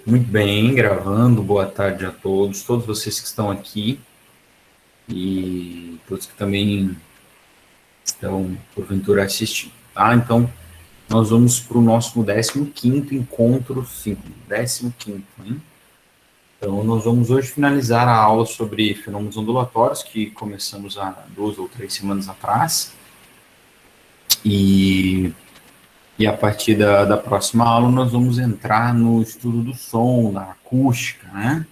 Muito bem, gravando. Boa tarde a todos vocês que estão aqui e todos que também estão, porventura, assistindo, tá? Então, nós vamos para o nosso 15º encontro, sim, 15º, hein? Então, nós vamos hoje finalizar a aula sobre fenômenos ondulatórios, que começamos há 2 ou 3 semanas atrás, e a partir da próxima aula nós vamos entrar no estudo do som, da acústica, né?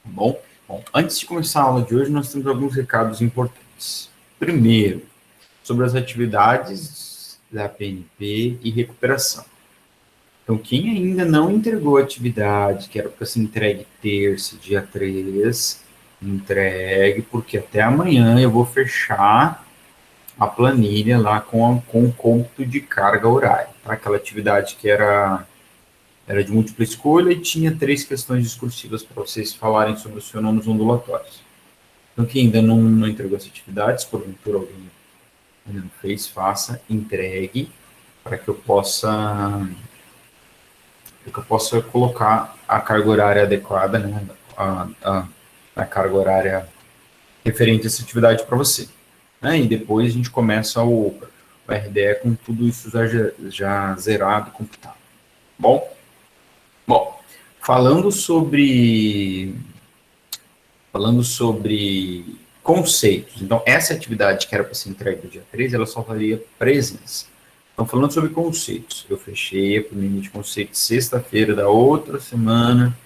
Tá bom? Bom, antes de começar a aula de hoje, nós temos alguns recados importantes. Primeiro, sobre as atividades da PNP e recuperação. Então, quem ainda não entregou a atividade, que era para ser entregue terça, dia 3, entregue, porque até amanhã eu vou fechar a planilha lá com o cômputo de carga horária. Tá? Aquela atividade que era de múltipla escolha e tinha 3 questões discursivas para vocês falarem sobre os fenômenos ondulatórios. Então, quem ainda não entregou as atividades, porventura alguém ainda não fez, faça, entregue, para que eu possa colocar a carga horária adequada, né, a carga horária referente a essa atividade para você. Né, e depois a gente começa o RDE com tudo isso já zerado, computado. Bom, falando sobre conceitos. Então, essa atividade que era para ser entregue no dia 13, ela só valia presença. Então, falando sobre conceitos, eu fechei a planilha de conceitos sexta-feira da outra semana,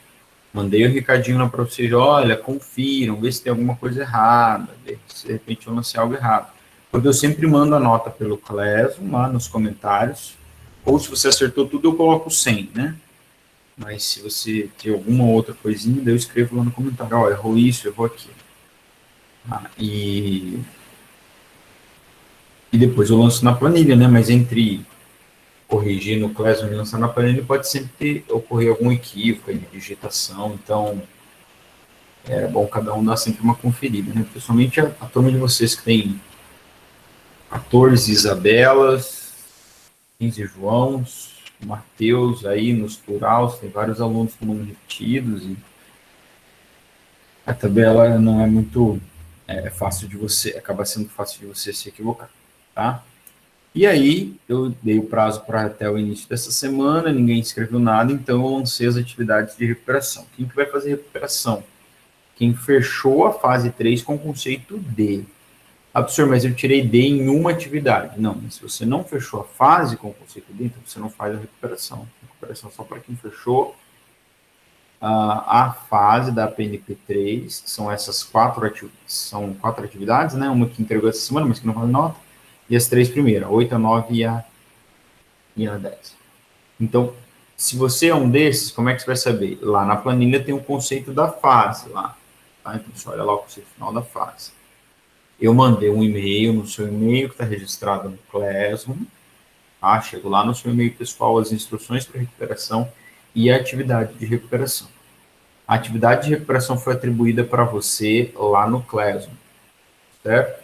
mandei um recadinho lá para vocês, olha, confiram, vê se tem alguma coisa errada, vê se de repente eu lancei algo errado. Porque eu sempre mando a nota pelo Classroom, lá nos comentários, ou se você acertou tudo, eu coloco 100, né? Mas se você tem alguma outra coisinha, daí eu escrevo lá no comentário, ó, errou isso, errou aquilo. E depois eu lanço na planilha, né? Mas entre corrigir no Classroom e lançar na planilha pode sempre ocorrer algum equívoco de digitação, então é bom cada um dar sempre uma conferida, né? Principalmente a turma de vocês que tem 14 Isabelas, 15 Joãos, Mateus aí nos plurais, tem vários alunos com nomes repetidos e a tabela não é muito fácil de você, acaba sendo fácil de você se equivocar, tá? E aí, eu dei o prazo para até o início dessa semana, ninguém escreveu nada, então eu lancei as atividades de recuperação. Quem que vai fazer recuperação? Quem fechou a fase 3 com o conceito D. Ah, professor, mas eu tirei D em uma atividade. Não, mas se você não fechou a fase com o conceito D, então você não faz a recuperação. A recuperação é só para quem fechou a fase da PNP3, que são essas quatro atividades, né? Uma que entregou essa semana, mas que não vale nota, e as 3 primeiras, a 8, a 9 e a 10. Então, se você é um desses, como é que você vai saber? Lá na planilha tem o conceito da fase, lá. Tá? Então, você olha lá o conceito final da fase. Eu mandei um e-mail no seu e-mail, que está registrado no Classroom. Tá? Chego lá no seu e-mail pessoal, as instruções para recuperação e a atividade de recuperação. A atividade de recuperação foi atribuída para você lá no Classroom, certo?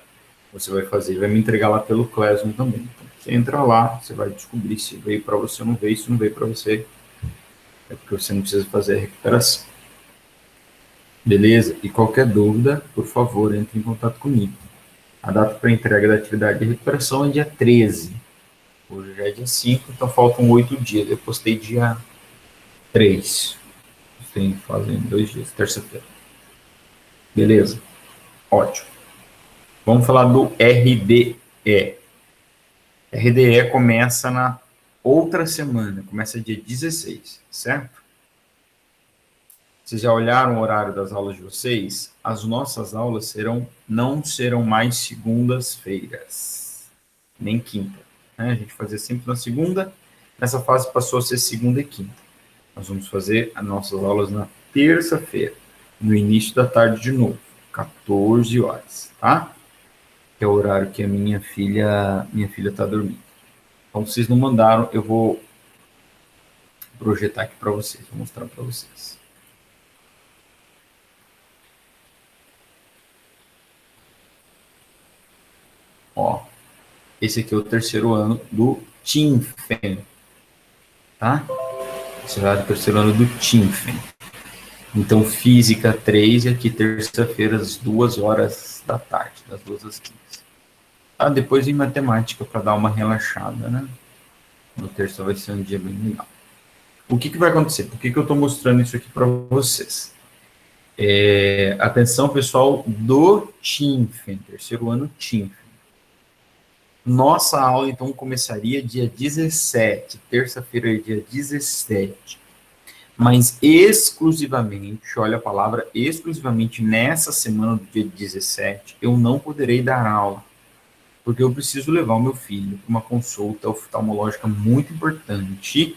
Você vai fazer, vai me entregar lá pelo Classroom também. Então, você entra lá, você vai descobrir se veio para você ou não veio. Se não veio para você, é porque você não precisa fazer a recuperação. Beleza? E qualquer dúvida, por favor, entre em contato comigo. A data para entrega da atividade de recuperação é dia 13. Hoje já é dia 5, então faltam 8 dias. Eu postei dia 3. Fazem 2 dias, terça-feira. Beleza? Ótimo. Vamos falar do RDE. RDE começa na outra semana, começa dia 16, certo? Vocês já olharam o horário das aulas de vocês? As nossas aulas não serão mais segundas-feiras, nem quinta. Né? A gente fazia sempre na segunda, nessa fase passou a ser segunda e quinta. Nós vamos fazer as nossas aulas na terça-feira, no início da tarde de novo, 14 horas, tá? Que é o horário que a minha filha está dormindo. Então, vocês não mandaram, eu vou projetar aqui para vocês, vou mostrar para vocês. Ó, esse aqui é o terceiro ano do TINFEM, tá? esse horário do terceiro ano do TINFEN. Então, Física 3 e aqui terça-feira às 2 horas da tarde, das 2 às 15. Ah, depois em Matemática para dar uma relaxada, né? No terça vai ser um dia bem legal. O que vai acontecer? Por que eu estou mostrando isso aqui para vocês? Atenção, pessoal do TINFEN, terceiro ano TINFEN. Nossa aula, então, começaria dia 17, terça-feira é dia 17. Mas exclusivamente, olha a palavra, exclusivamente nessa semana do dia 17, eu não poderei dar aula, porque eu preciso levar o meu filho para uma consulta oftalmológica muito importante,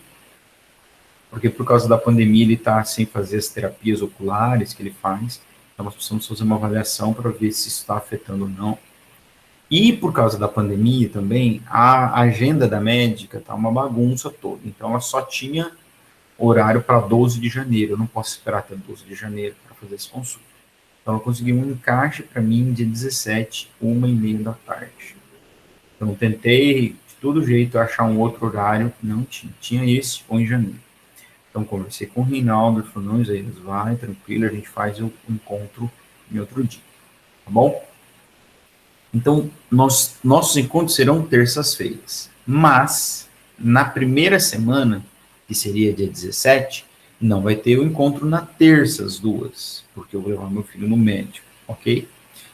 porque por causa da pandemia ele está sem fazer as terapias oculares que ele faz, então nós precisamos fazer uma avaliação para ver se isso está afetando ou não. E por causa da pandemia também, a agenda da médica está uma bagunça toda, então ela só tinha horário para 12 de janeiro, eu não posso esperar até 12 de janeiro para fazer esse consulta. Então eu consegui um encaixe para mim dia 17, 1h30 da tarde. Então tentei de todo jeito achar um outro horário, não tinha. Tinha esse ou em janeiro. Então conversei com o Reinaldo, ele falou, não, Isaías, vai, tranquilo, a gente faz o encontro em outro dia, tá bom? Então, nossos encontros serão terças-feiras, mas na primeira semana, que seria dia 17, não vai ter o encontro na terça, às 2, porque eu vou levar meu filho no médico, ok?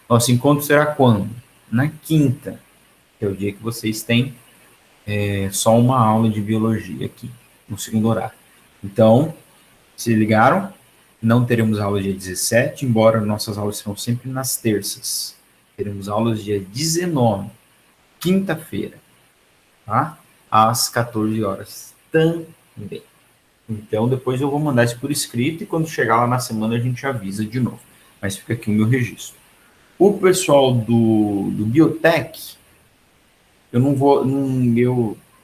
Nosso encontro será quando? Na quinta, que é o dia que vocês têm só uma aula de biologia aqui, no segundo horário. Então, se ligaram? Não teremos aula dia 17, embora nossas aulas serão sempre nas terças. Teremos aulas dia 19, quinta-feira, tá? Às 14 horas também. Então, depois eu vou mandar isso por escrito e quando chegar lá na semana a gente avisa de novo. Mas fica aqui o meu registro. O pessoal do Biotech, eu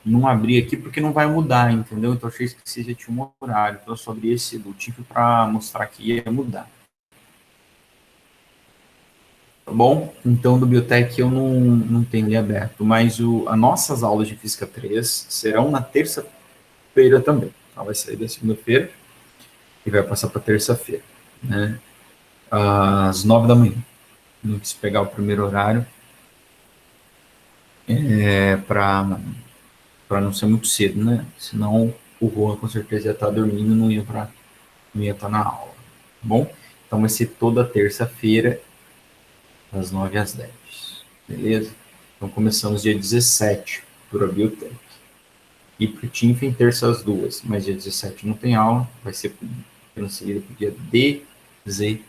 não abri aqui porque não vai mudar, entendeu? Então, eu achei que já tinha um horário. Então, eu só abri esse do tipo para mostrar que ia mudar. Tá bom? Então, do Biotech eu não tenho ele aberto, mas as nossas aulas de Física 3 serão na terça-feira também. Ela vai sair da segunda-feira e vai passar para terça-feira, né? Às 9 da manhã. Não quis pegar o primeiro horário para não ser muito cedo, né? Senão o Juan com certeza ia estar dormindo, não ia estar na aula, tá bom? Então vai ser toda terça-feira, das 9 às 10. Beleza? Então começamos dia 17 por a Biotech. E para o TINFEN, terça às 2, mas dia 17 não tem aula, vai ser transferido para o dia 19.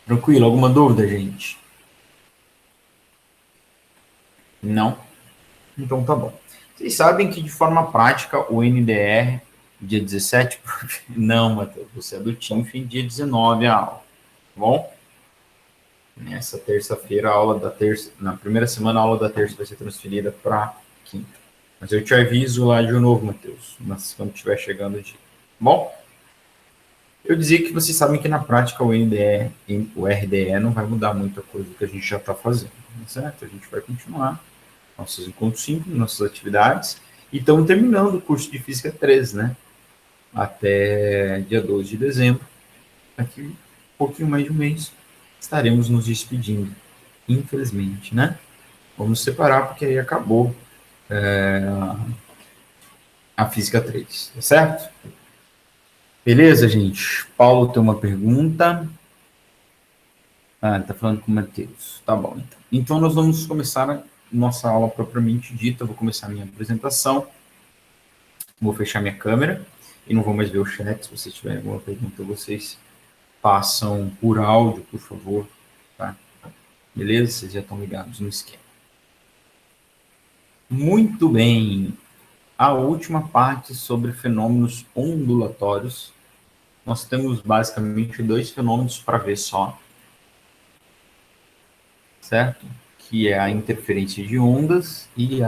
Tranquilo? Alguma dúvida, gente? Não? Então tá bom. Vocês sabem que de forma prática o NDR, dia 17, não, Matheus, você é do TINFEN, dia 19 a aula, tá bom? Nessa terça-feira, a aula da terça, na primeira semana, a aula da terça vai ser transferida para quinta. Mas eu te aviso lá de novo, Matheus, quando estiver chegando o dia. Bom, eu dizia que vocês sabem que na prática o NDE, o RDE não vai mudar muita coisa do que a gente já está fazendo, certo? A gente vai continuar nossos encontros simples, nossas atividades, e estamos terminando o curso de Física 3, né? Até dia 12 de dezembro, daqui um pouquinho mais de um mês, estaremos nos despedindo, infelizmente, né? Vamos separar porque aí acabou a Física 3, tá certo? Beleza, gente? Paulo tem uma pergunta. Ah, ele tá falando com o Matheus. Tá bom, então. Então, nós vamos começar a nossa aula propriamente dita. Eu vou começar a minha apresentação. Vou fechar minha câmera e não vou mais ver o chat. Se vocês tiverem alguma pergunta, vocês passam por áudio, por favor. Tá? Beleza? Vocês já estão ligados no esquema. Muito bem. A última parte sobre fenômenos ondulatórios. Nós temos basicamente dois fenômenos para ver só. Certo? Que é a interferência de ondas e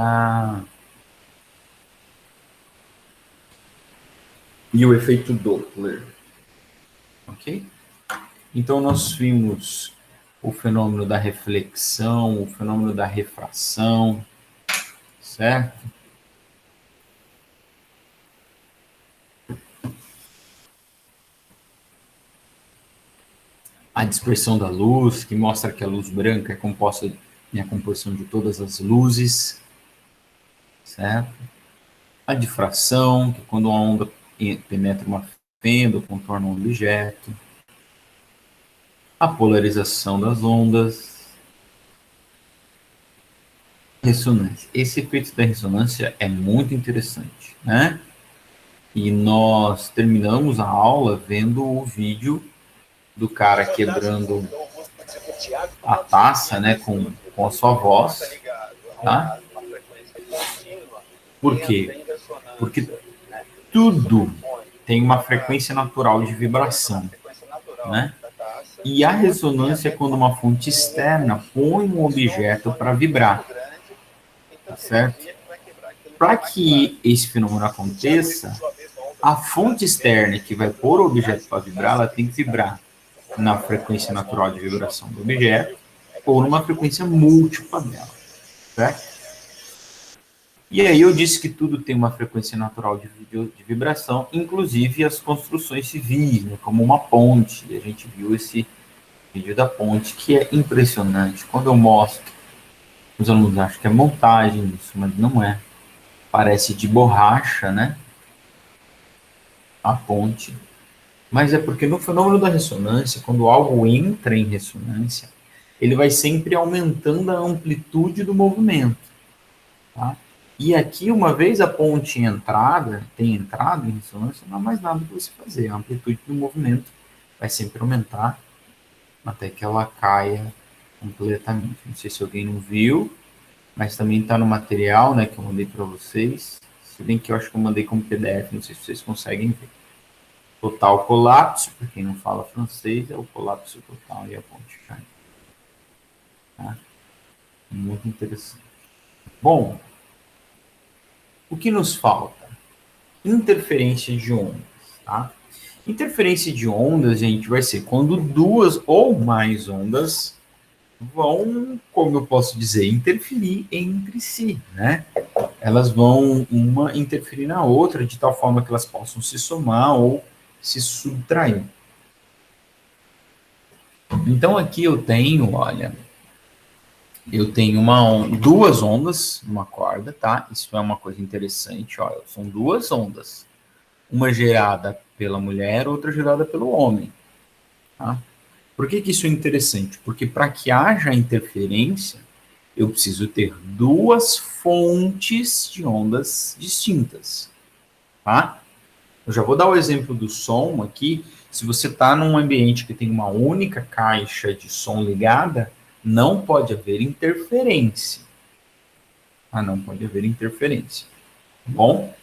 o efeito Doppler. Ok? Então, nós vimos o fenômeno da reflexão, o fenômeno da refração, certo? a dispersão da luz, que mostra que a luz branca é composta em a composição de todas as luzes, certo? A difração, que quando uma onda penetra uma fenda ou contorna um objeto. A polarização das ondas. Ressonância. Esse efeito da ressonância é muito interessante, né? E nós terminamos a aula vendo o vídeo do cara quebrando a taça, né, com a sua voz, tá? Por quê? Porque tudo tem uma frequência natural de vibração, né? E a ressonância é quando uma fonte externa põe um objeto para vibrar, tá certo? Para que esse fenômeno aconteça, a fonte externa que vai pôr o objeto para vibrar, ela tem que vibrar na frequência natural de vibração do objeto ou numa frequência múltipla dela, certo? E aí eu disse que tudo tem uma frequência natural de vibração, inclusive as construções civis, né, como uma ponte. E a gente viu esse vídeo da ponte, que é impressionante. Quando eu mostro, os alunos acham que é montagem isso, mas não é. Parece de borracha, né? A ponte. Mas é porque no fenômeno da ressonância, quando algo entra em ressonância, ele vai sempre aumentando a amplitude do movimento, tá? E aqui, uma vez a ponte tem entrado em ressonância, não há mais nada para você fazer. A amplitude do movimento vai sempre aumentar até que ela caia completamente. Não sei se alguém não viu, mas também está no material, né, que eu mandei para vocês. Se bem que eu acho que eu mandei como PDF, não sei se vocês conseguem ver. Total colapso, para quem não fala francês, é o colapso total e a ponte cai. Tá? Muito interessante. Bom, o que nos falta? Interferência de ondas, tá? Interferência de ondas, gente, vai ser quando duas ou mais ondas vão, como eu posso dizer, interferir entre si, né? Elas vão uma interferir na outra de tal forma que elas possam se somar ou se subtrair. Então aqui eu tenho, olha, eu tenho duas ondas numa corda, tá? Isso é uma coisa interessante, olha, são duas ondas. Uma gerada pela mulher, outra gerada pelo homem, tá? Por que isso é interessante? Porque para que haja interferência, eu preciso ter duas fontes de ondas distintas, tá? Eu já vou dar o exemplo do som aqui. Se você está num ambiente que tem uma única caixa de som ligada, não pode haver interferência. Não pode haver interferência. Tá bom?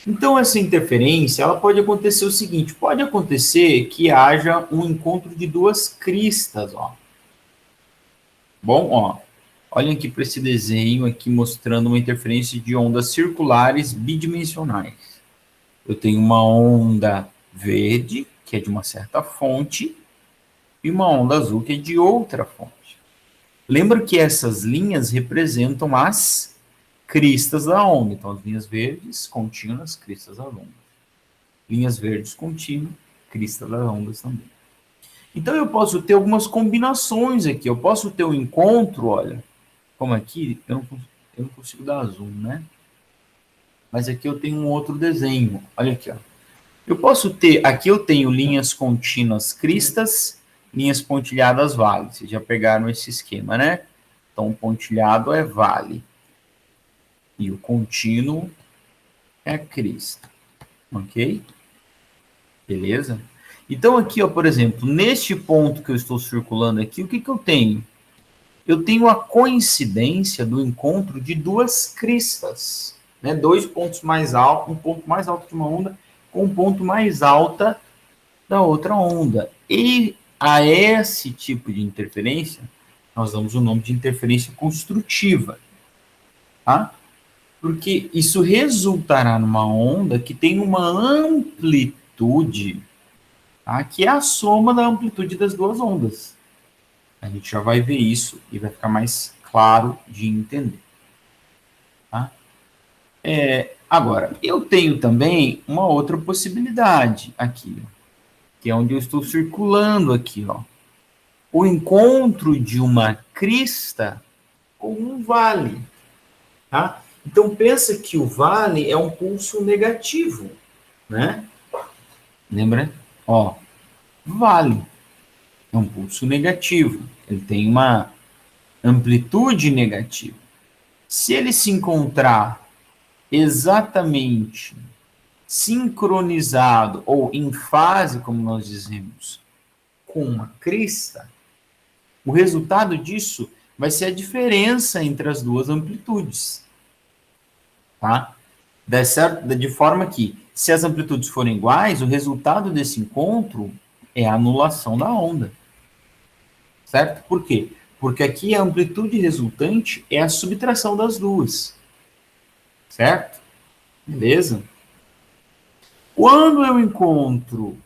Então, essa interferência, ela pode acontecer o seguinte, pode acontecer que haja um encontro de duas cristas, ó. Bom, ó, olhem aqui para esse desenho aqui mostrando uma interferência de ondas circulares bidimensionais. Eu tenho uma onda verde, que é de uma certa fonte, e uma onda azul, que é de outra fonte. Lembra que essas linhas representam as cristas da onda. Então, as linhas verdes contínuas, cristas das ondas. Linhas verdes contínuas, cristas das ondas também. Então, eu posso ter algumas combinações aqui. Eu posso ter um encontro, olha, como aqui, eu não consigo dar zoom, né? Mas aqui eu tenho um outro desenho. Olha aqui, ó. Eu posso ter, aqui eu tenho linhas contínuas cristas, linhas pontilhadas vale. Vocês já pegaram esse esquema, né? Então, o pontilhado é vale. E o contínuo é a crista. Ok? Beleza? Então, aqui, ó, por exemplo, neste ponto que eu estou circulando aqui, o que eu tenho? Eu tenho a coincidência do encontro de duas cristas, né? Dois pontos mais altos, um ponto mais alto de uma onda com um ponto mais alta da outra onda. E a esse tipo de interferência, nós damos o nome de interferência construtiva, tá? Porque isso resultará numa onda que tem uma amplitude, tá? Que é a soma da amplitude das duas ondas. A gente já vai ver isso e vai ficar mais claro de entender. Tá? Agora, eu tenho também uma outra possibilidade aqui, ó, que é onde eu estou circulando aqui, ó. o encontro de uma crista com um vale, tá? Então, pensa que o vale é um pulso negativo, né? Lembra? Ó, vale é um pulso negativo. Ele tem uma amplitude negativa. Se ele se encontrar exatamente sincronizado ou em fase, como nós dizemos, com uma crista, o resultado disso vai ser a diferença entre as duas amplitudes. Tá? De forma que, se as amplitudes forem iguais, o resultado desse encontro é a anulação da onda. Certo? Por quê? Porque aqui a amplitude resultante é a subtração das duas. Certo? Beleza? Quando eu encontro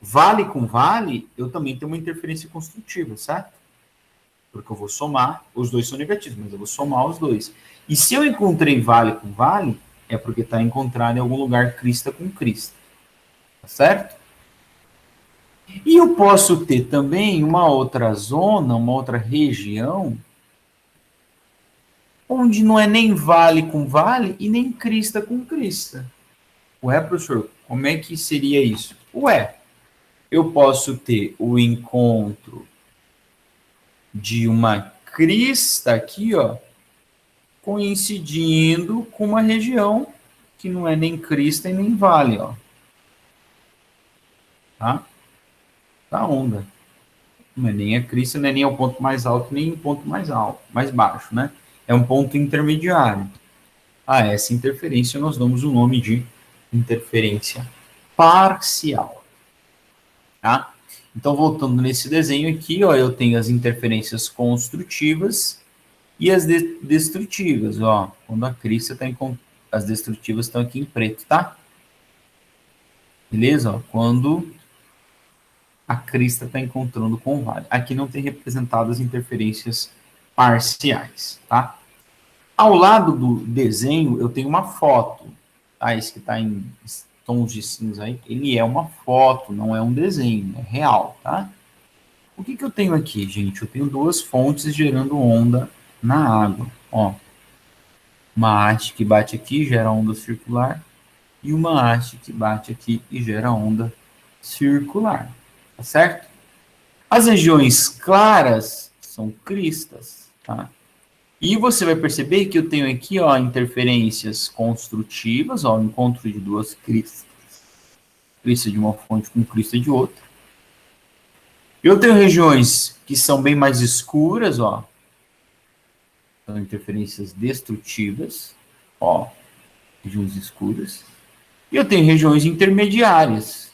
vale com vale, eu também tenho uma interferência construtiva, certo? Porque eu vou somar, os dois são negativos, mas eu vou somar os dois. E se eu encontrei vale com vale, é porque está encontrado em algum lugar crista com crista. Tá certo? E eu posso ter também uma outra zona, uma outra região, onde não é nem vale com vale e nem crista com crista. Ué, professor, como é que seria isso? Ué, eu posso ter o encontro de uma crista aqui, ó, coincidindo com uma região que não é nem crista e nem vale, ó. Tá? Da onda. Não é nem a crista, não é nem o ponto mais alto, nem o ponto mais alto, mais baixo, né? É um ponto intermediário. A essa interferência nós damos o nome de interferência parcial. Tá? Então, voltando nesse desenho aqui, ó, eu tenho as interferências construtivas e as destrutivas, ó. Quando a crista está em... As destrutivas estão aqui em preto, tá? Beleza? Ó, quando a crista está encontrando com o vale. Aqui não tem representado as interferências parciais, tá? Ao lado do desenho, eu tenho uma foto, tá? Esse que está em tons de cinza aí, ele é uma foto, não é um desenho, é real, tá? O que eu tenho aqui, gente? Eu tenho duas fontes gerando onda na água, ó. Uma haste que bate aqui gera onda circular e uma haste que bate aqui e gera onda circular, tá certo? As regiões claras são cristas, tá? E você vai perceber que eu tenho aqui, ó, interferências construtivas, ó, o encontro de duas cristas. Crista de uma fonte com crista de outra. Eu tenho regiões que são bem mais escuras, ó. São interferências destrutivas, ó, regiões escuras. E eu tenho regiões intermediárias,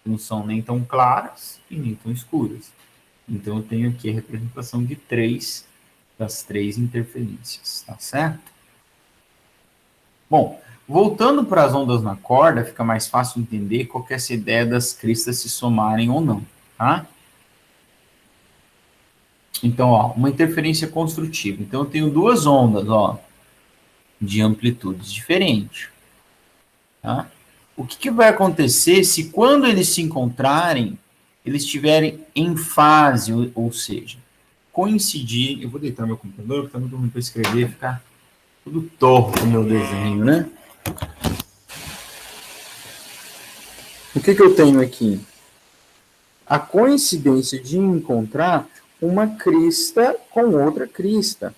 que não são nem tão claras e nem tão escuras. Então eu tenho aqui a representação de das três interferências, tá certo? Bom, voltando para as ondas na corda, fica mais fácil entender qual que é essa ideia das cristas se somarem ou não, tá? Então, ó, uma interferência construtiva. Então, eu tenho duas ondas, ó, de amplitudes diferentes, tá? O que vai acontecer se quando eles se encontrarem, eles estiverem em fase, ou seja, coincidir... Eu vou deitar meu computador, porque está muito ruim para escrever, ficar tudo torto o meu desenho, né? O que eu tenho aqui? A coincidência de encontrar uma crista com outra crista.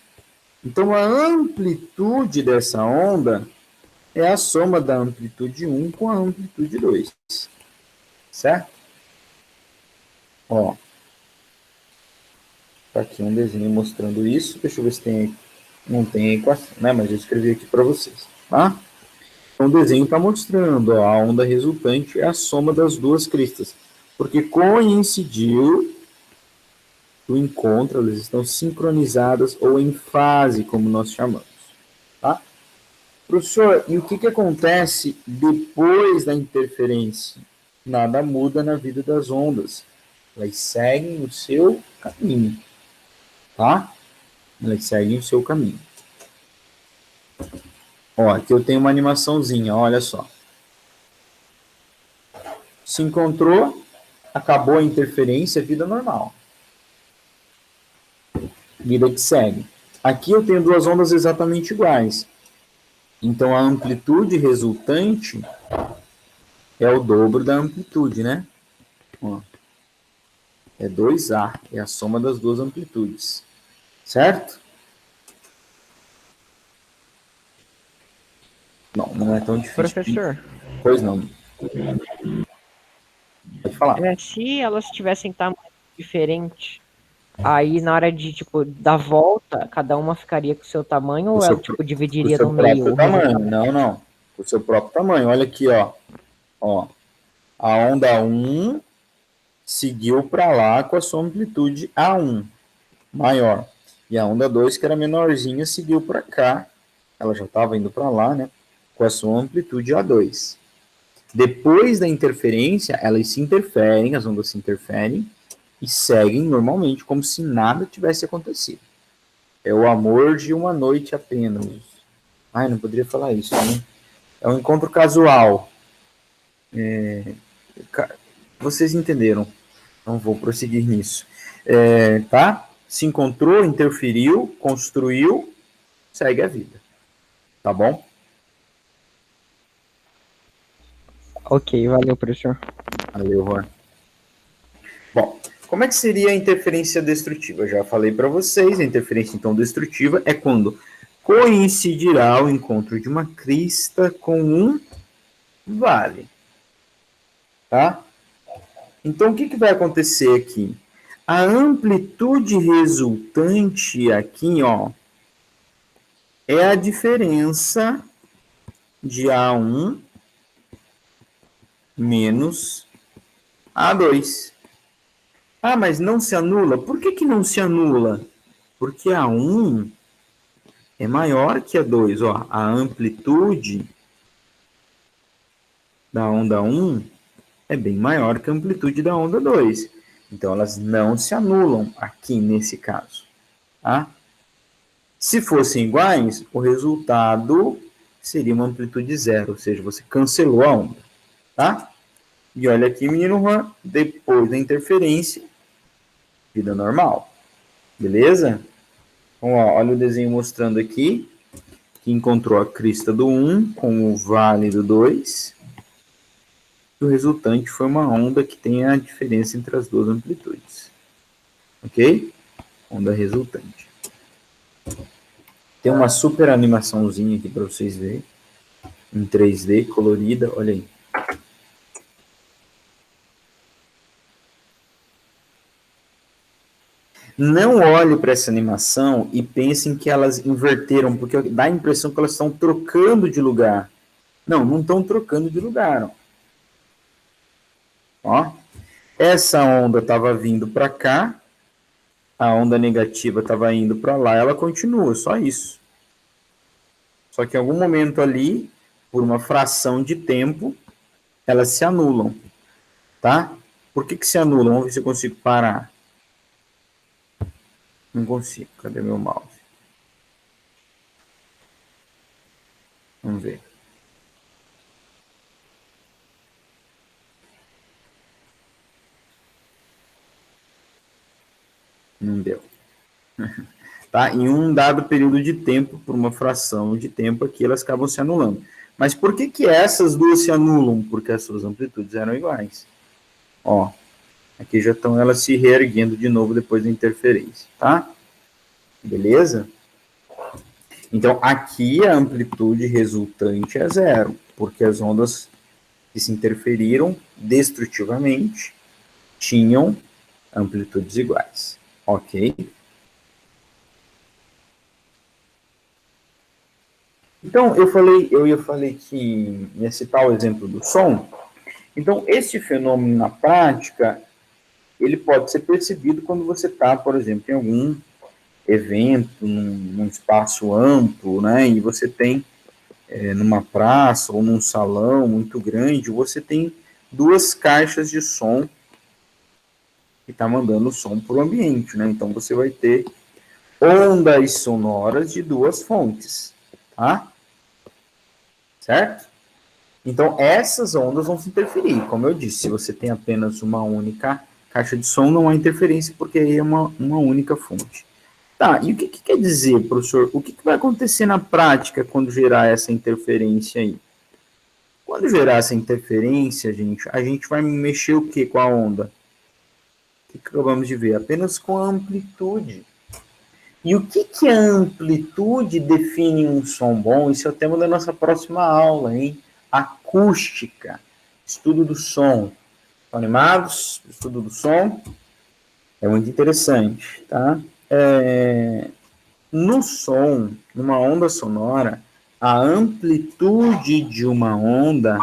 Então, a amplitude dessa onda é a soma da amplitude 1 com a amplitude 2. Certo? Ó. Tá aqui um desenho mostrando isso. Deixa eu ver se tem... Não tem a equação, né? Mas eu escrevi aqui para vocês. Tá? Então, o desenho está mostrando, ó, a onda resultante é a soma das duas cristas. Porque coincidiu o encontro, elas estão sincronizadas ou em fase, como nós chamamos. Tá? Professor, e o que acontece depois da interferência? Nada muda na vida das ondas. Elas seguem o seu caminho. Tá? Elas seguem o seu caminho. Ó, aqui eu tenho uma animaçãozinha, olha só. Se encontrou, acabou a interferência, vida normal. Vida que segue. Aqui eu tenho duas ondas exatamente iguais. Então, a amplitude resultante é o dobro da amplitude, né? Ó, é 2A, é a soma das duas amplitudes. Certo? Não, não é tão difícil. Professor, Pois não. Pode falar. se elas tivessem tamanho diferente, aí na hora de, tipo, dar volta, cada uma ficaria com o seu tamanho O ou seu, ela, tipo, o dividiria seu no meio próprio o tamanho. resultado? Não, não. O seu próprio tamanho. Olha aqui, ó. Ó. A onda 1 seguiu para lá com a sua amplitude A1 maior. E a onda 2, que era menorzinha, seguiu para cá. Ela já estava indo para lá, né? Com a sua amplitude A2. Depois da interferência, elas se interferem, as ondas se interferem e seguem normalmente, como se nada tivesse acontecido. É o amor de uma noite apenas. Ai, não poderia falar isso, né? É um encontro casual. Vocês entenderam. Não vou prosseguir nisso. Tá? Se encontrou, interferiu, construiu, segue a vida. Tá bom? Ok, valeu, professor. Valeu, Juan. Bom, como é que seria a interferência destrutiva? Eu já falei para vocês, a interferência então destrutiva é quando coincidirá o encontro de uma crista com um vale, tá? Então o que vai acontecer aqui? A amplitude resultante aqui, ó, é a diferença de A1 menos A2. Ah, mas não se anula. Por que não se anula? Porque A1 é maior que A2. Ó, a amplitude da onda 1 é bem maior que a amplitude da onda 2. Então, elas não se anulam aqui nesse caso. Tá? Se fossem iguais, o resultado seria uma amplitude zero, ou seja, você cancelou a onda. Tá? E olha aqui, menino Juan, depois da interferência, vida normal. Beleza? Então, ó, olha o desenho mostrando aqui que encontrou a crista do 1 com o vale do 2. E o resultante foi uma onda que tem a diferença entre as duas amplitudes. Ok? Onda resultante. Tem uma super animaçãozinha aqui para vocês verem. Em 3D, colorida. Olha aí. Não olhe para essa animação e pensem que elas inverteram, porque dá a impressão que elas estão trocando de lugar. Não, não estão trocando de lugar. Ó. Essa onda estava vindo para cá, a onda negativa estava indo para lá, ela continua, só isso. Só que em algum momento ali, por uma fração de tempo, elas se anulam, tá? Por que se anulam? Vamos ver se eu consigo parar. Não consigo. Cadê meu mouse? Vamos ver. Não deu. Tá? Em um dado período de tempo, por uma fração de tempo aqui, elas acabam se anulando. Mas por que essas duas se anulam? Porque as suas amplitudes eram iguais. Ó, aqui já estão elas se reerguendo de novo depois da interferência, tá? Beleza? Então, aqui a amplitude resultante é zero, porque as ondas que se interferiram destrutivamente tinham amplitudes iguais. Ok? Então, eu falei que ia citar o exemplo do som. Então, esse fenômeno na prática, ele pode ser percebido quando você está, por exemplo, em algum evento, num espaço amplo, né? E você tem numa praça ou num salão muito grande, você tem duas caixas de som que está mandando o som para o ambiente, né? Então você vai ter ondas sonoras de duas fontes, tá? Certo? Então essas ondas vão se interferir. Como eu disse, se você tem apenas uma única caixa de som, não há interferência porque aí é uma única fonte. Tá, e o que quer dizer, professor? O que vai acontecer na prática quando gerar essa interferência aí? Quando gerar essa interferência, gente, a gente vai mexer o que com a onda? O que acabamos de ver? Apenas com a amplitude. E o que a amplitude define um som bom? Isso é o tema da nossa próxima aula, hein? Acústica, estudo do som. Estão animados? Estudo do som é muito interessante, tá? No som, numa onda sonora, a amplitude de uma onda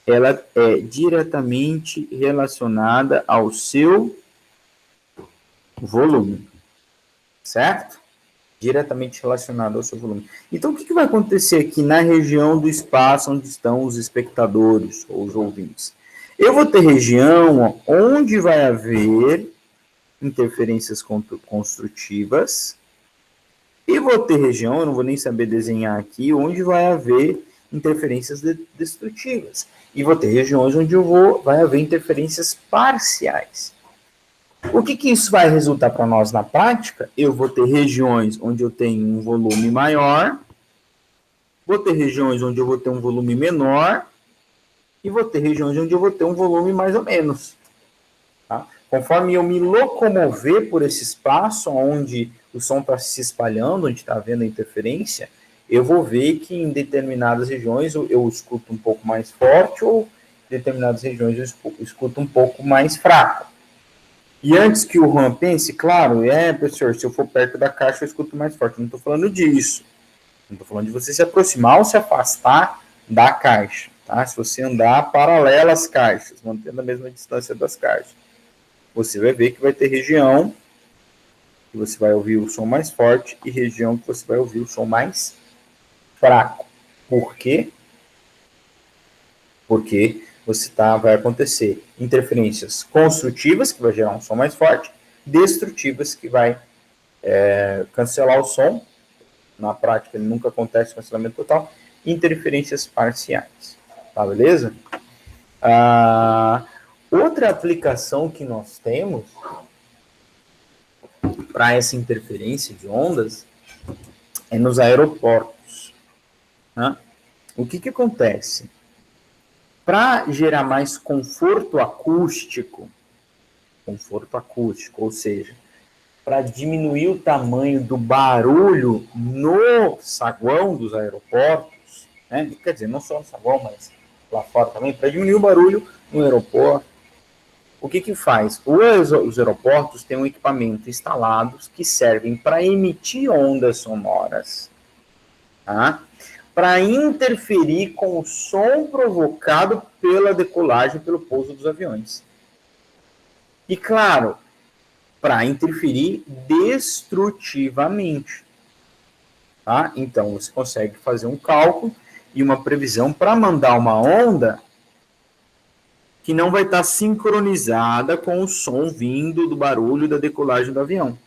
ela é diretamente relacionada ao seu volume, certo? Diretamente relacionado ao seu volume. Então, o que vai acontecer aqui na região do espaço onde estão os espectadores ou os ouvintes? Eu vou ter região onde vai haver interferências construtivas e vou ter região, eu não vou nem saber desenhar aqui, onde vai haver interferências destrutivas. E vou ter regiões onde vai haver interferências parciais. O que isso vai resultar para nós na prática? Eu vou ter regiões onde eu tenho um volume maior, vou ter regiões onde eu vou ter um volume menor, e vou ter regiões onde eu vou ter um volume mais ou menos. Tá? Conforme eu me locomover por esse espaço onde o som está se espalhando, onde está havendo a interferência, eu vou ver que em determinadas regiões eu escuto um pouco mais forte ou em determinadas regiões eu escuto um pouco mais fraco. E antes que o Juan pense, claro, professor, se eu for perto da caixa eu escuto mais forte. Não estou falando disso. Não estou falando de você se aproximar ou se afastar da caixa. Tá? Se você andar paralelo às caixas, mantendo a mesma distância das caixas, você vai ver que vai ter região que você vai ouvir o som mais forte e região que você vai ouvir o som mais fraco. Por quê? Porque vai acontecer interferências construtivas, que vai gerar um som mais forte, destrutivas, que vai cancelar o som. Na prática, ele nunca acontece cancelamento total. Interferências parciais. Tá, beleza? Outra aplicação que nós temos para essa interferência de ondas é nos aeroportos. Né? O que acontece? Para gerar mais conforto acústico, ou seja, para diminuir o tamanho do barulho no saguão dos aeroportos, né? Quer dizer, não só no saguão, mas lá fora também, para diminuir o barulho no aeroporto, o que faz? Os aeroportos têm um equipamento instalado que servem para emitir ondas sonoras, tá? Para interferir com o som provocado pela decolagem, pelo pouso dos aviões. E, claro, para interferir destrutivamente. Tá? Então, você consegue fazer um cálculo e uma previsão para mandar uma onda que não vai estar sincronizada com o som vindo do barulho da decolagem do avião.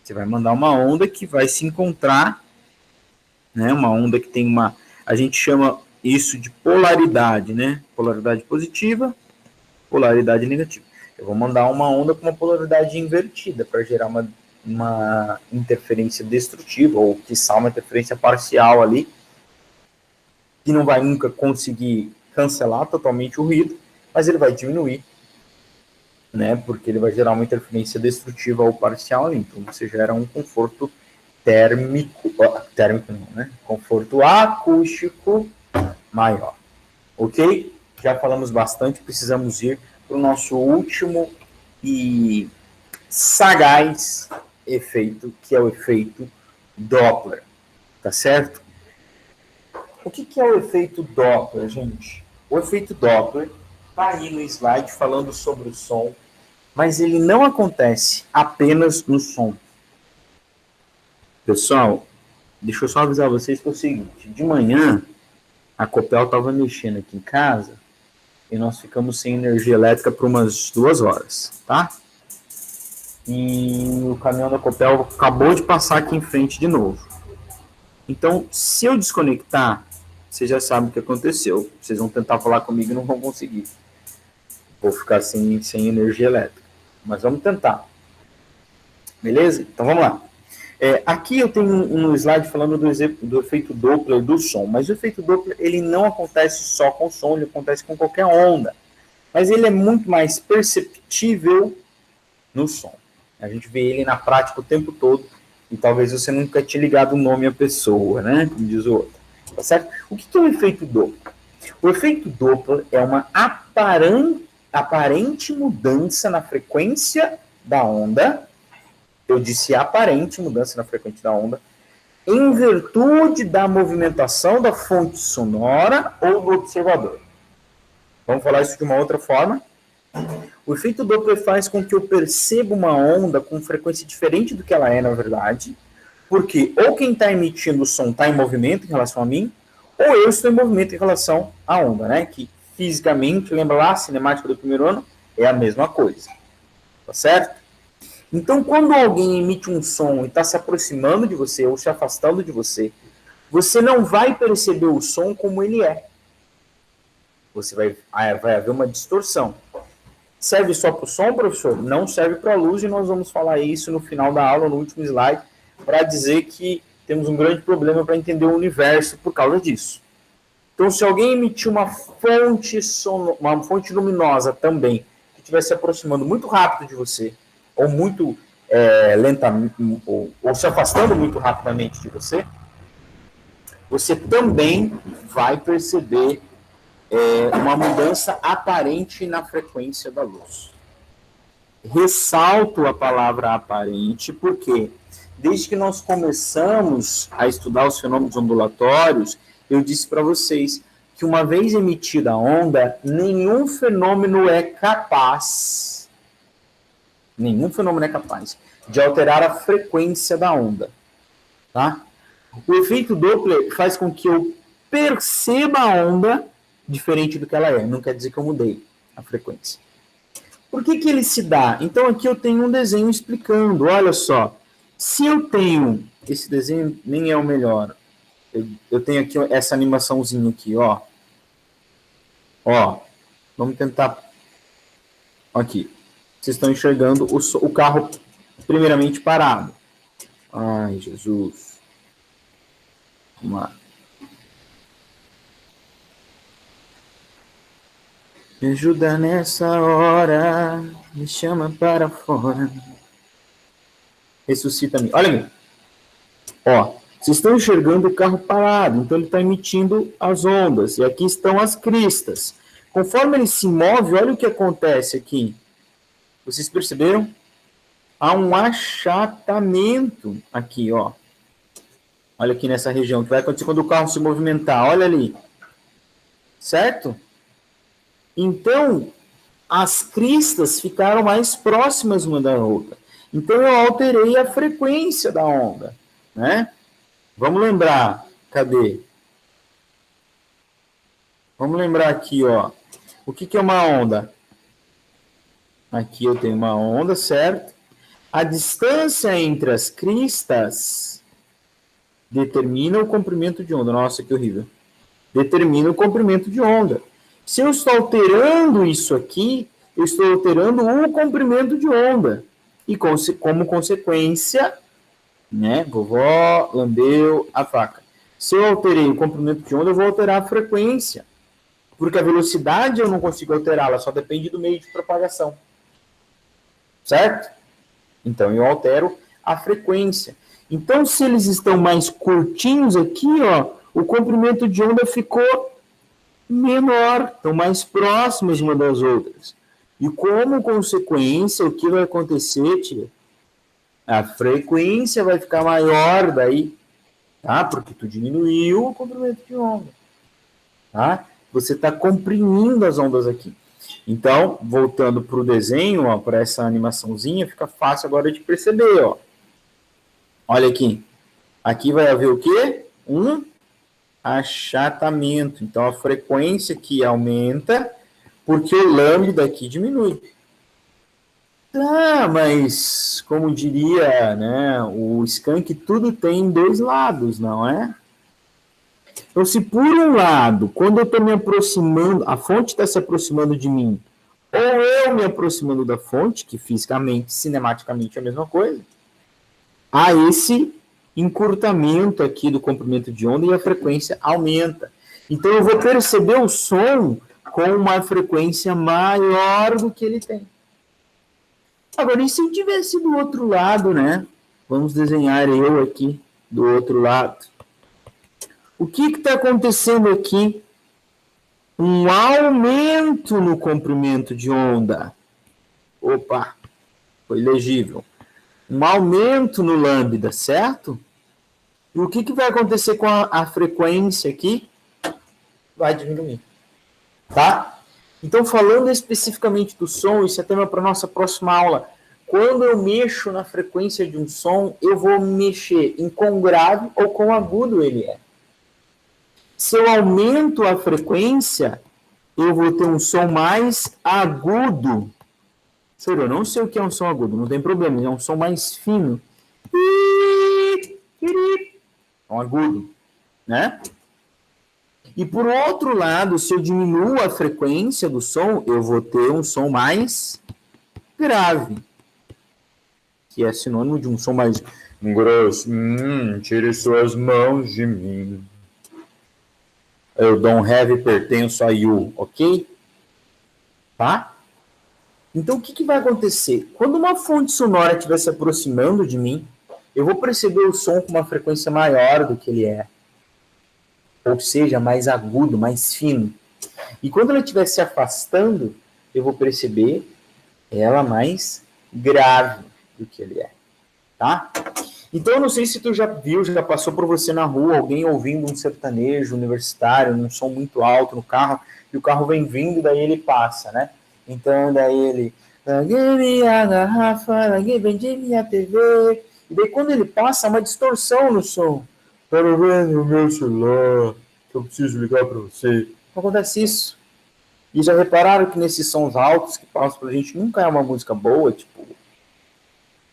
Você vai mandar uma onda que vai se encontrar, né? Uma onda que tem a gente chama isso de polaridade, né? Polaridade positiva, polaridade negativa. Eu vou mandar uma onda com uma polaridade invertida para gerar uma interferência destrutiva, ou quiçá uma interferência parcial ali, que não vai nunca conseguir cancelar totalmente o ruído, mas ele vai diminuir, né? Porque ele vai gerar uma interferência destrutiva ou parcial ali. Então você gera um conforto térmico não, né? Conforto acústico maior. Ok? Já falamos bastante, precisamos ir para o nosso último e sagaz efeito, que é o efeito Doppler. Tá certo? O que é o efeito Doppler, gente? O efeito Doppler está aí no slide falando sobre o som, mas ele não acontece apenas no som. Pessoal, deixa eu só avisar vocês que é o seguinte, de manhã a Copel estava mexendo aqui em casa e nós ficamos sem energia elétrica por umas 2 horas, tá? E o caminhão da Copel acabou de passar aqui em frente de novo. Então, se eu desconectar, vocês já sabem o que aconteceu. Vocês vão tentar falar comigo e não vão conseguir. Vou ficar sem energia elétrica. Mas vamos tentar. Beleza? Então vamos lá. Aqui eu tenho um slide falando do efeito Doppler do som, mas o efeito Doppler ele não acontece só com o som, ele acontece com qualquer onda. Mas ele é muito mais perceptível no som. A gente vê ele na prática o tempo todo, e talvez você nunca tenha ligado o nome à pessoa, né? Como diz o outro. Tá certo? O que é o efeito Doppler? O efeito Doppler é uma aparente mudança na frequência da onda. Eu disse aparente mudança na frequência da onda, em virtude da movimentação da fonte sonora ou do observador. Vamos falar isso de uma outra forma. O efeito Doppler faz com que eu perceba uma onda com frequência diferente do que ela é, na verdade, porque ou quem está emitindo o som está em movimento em relação a mim, ou eu estou em movimento em relação à onda, né? Que fisicamente, lembra lá, a cinemática do primeiro ano, é a mesma coisa. Tá certo? Então, quando alguém emite um som e está se aproximando de você ou se afastando de você, você não vai perceber o som como ele é. Você vai haver uma distorção. Serve só para o som, professor? Não serve para a luz, e nós vamos falar isso no final da aula, no último slide, para dizer que temos um grande problema para entender o universo por causa disso. Então, se alguém emitir uma fonte luminosa também, que estiver se aproximando muito rápido de você, ou muito lentamente, ou se afastando muito rapidamente de você, você também vai perceber uma mudança aparente na frequência da luz. Ressalto a palavra aparente, porque desde que nós começamos a estudar os fenômenos ondulatórios, eu disse para vocês que uma vez emitida a onda, nenhum fenômeno é capaz de alterar a frequência da onda. Tá? O efeito Doppler faz com que eu perceba a onda diferente do que ela é. Não quer dizer que eu mudei a frequência. Por que ele se dá? Então, aqui eu tenho um desenho explicando. Olha só. Se eu tenho... Esse desenho nem é o melhor. Eu tenho aqui essa animaçãozinha aqui, ó. Ó. Vamos tentar... Aqui. Vocês estão enxergando o carro primeiramente parado. Ai, Jesus. Vamos lá. Me ajuda nessa hora, me chama para fora. Ressuscita-me. Olha aqui. Ó, vocês estão enxergando o carro parado, então ele está emitindo as ondas. E aqui estão as cristas. Conforme ele se move, olha o que acontece aqui. Vocês perceberam? Há um achatamento aqui, ó. Olha aqui nessa região, que vai acontecer quando o carro se movimentar. Olha ali. Certo? Então, as cristas ficaram mais próximas uma da outra. Então, eu alterei a frequência da onda, né? Vamos lembrar. Cadê? Vamos lembrar aqui, ó. O que é uma onda? Aqui eu tenho uma onda, certo? A distância entre as cristas determina o comprimento de onda. Nossa, que horrível. Determina o comprimento de onda. Se eu estou alterando isso aqui, eu estou alterando o comprimento de onda. E como consequência, né, vovó lambeu a faca. Se eu alterei o comprimento de onda, eu vou alterar a frequência. Porque a velocidade eu não consigo alterar, ela só depende do meio de propagação. Certo? Então, eu altero a frequência. Então, se eles estão mais curtinhos aqui, ó, o comprimento de onda ficou menor, estão mais próximas uma das outras. E como consequência, o que vai acontecer, tia? A frequência vai ficar maior daí, tá? Porque tu diminuiu o comprimento de onda, tá? Você está comprimindo as ondas aqui. Então, voltando para o desenho, ó, para essa animaçãozinha, fica fácil agora de perceber, ó. Olha aqui. Aqui vai haver o quê? Um achatamento. Então, a frequência aqui aumenta porque o lambda aqui diminui. Ah, mas, como diria, né, o Skank, tudo tem dois lados, não é? Então, se por um lado, quando eu estou me aproximando, a fonte está se aproximando de mim, ou eu me aproximando da fonte, que fisicamente, cinematicamente é a mesma coisa, há esse encurtamento aqui do comprimento de onda e a frequência aumenta. Então, eu vou perceber o som com uma frequência maior do que ele tem. Agora, e se eu tivesse do outro lado, né? Vamos desenhar eu aqui do outro lado. O que está acontecendo aqui? Um aumento no comprimento de onda. Opa, foi legível. Um aumento no lambda, certo? E o que vai acontecer com a frequência aqui? Vai diminuir, tá? Então, falando especificamente do som, isso é tema para a nossa próxima aula. Quando eu mexo na frequência de um som, eu vou mexer em quão grave ou quão agudo ele é. Se eu aumento a frequência, eu vou ter um som mais agudo. Sério, eu não sei o que é um som agudo, não tem problema, é um som mais fino. Um agudo, né? E por outro lado, se eu diminuo a frequência do som, eu vou ter um som mais grave, que é sinônimo de um som mais grosso. Tire suas mãos de mim. Eu don't have pertenço a you, ok? Tá? Então, o que vai acontecer? Quando uma fonte sonora estiver se aproximando de mim, eu vou perceber o som com uma frequência maior do que ele é. Ou seja, mais agudo, mais fino. E quando ela estiver se afastando, eu vou perceber ela mais grave do que ele é. Tá? Então, eu não sei se tu já viu, já passou por você na rua, alguém ouvindo um sertanejo universitário, num som muito alto no carro, e o carro vem vindo, daí ele passa, né? Então, daí ele... Larguei a garrafa, vendi minha TV. E daí, quando ele passa, há uma distorção no som. Para ver o meu celular, que eu preciso ligar para você. Acontece isso. E já repararam que nesses sons altos que passam pra gente nunca é uma música boa, tipo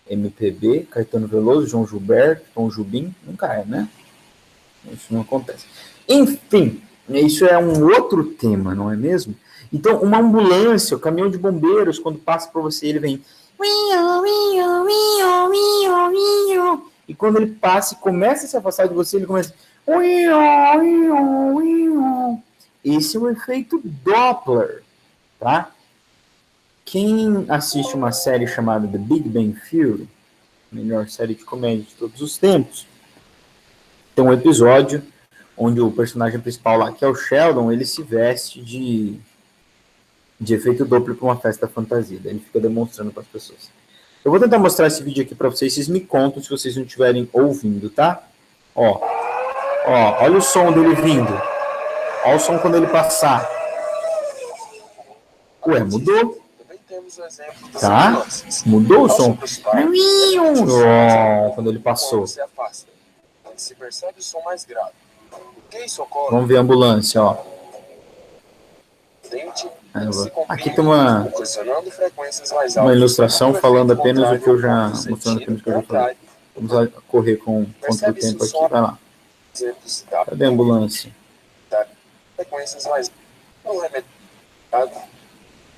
MPB, Caetano Veloso, João Gilberto, Tom Jobim, nunca é, né? Isso não acontece. Enfim, isso é um outro tema, não é mesmo? Então, uma ambulância, o caminhão de bombeiros, quando passa por você, ele vem... E quando ele passa e começa a se afastar de você, ele começa... Esse é o efeito Doppler, tá? Quem assiste uma série chamada The Big Bang Theory, melhor série de comédia de todos os tempos, tem um episódio onde o personagem principal lá, que é o Sheldon, ele se veste de efeito Doppler para uma festa fantasia. Daí ele fica demonstrando para as pessoas. Eu vou tentar mostrar esse vídeo aqui para vocês. Vocês me contam se vocês não estiverem ouvindo, tá? Ó, olha o som dele vindo. Olha o som quando ele passar. Ué, mudou. Tá? Mudou o som. Quando ele passou. Se percebe o som mais grave. Vamos ver a ambulância, ó. Aqui tem uma ilustração falando apenas o que eu já... Mostrando apenas o que eu já falei. Vamos correr contra o tempo aqui. Vai lá. Cadê a ambulância? Frequências mais...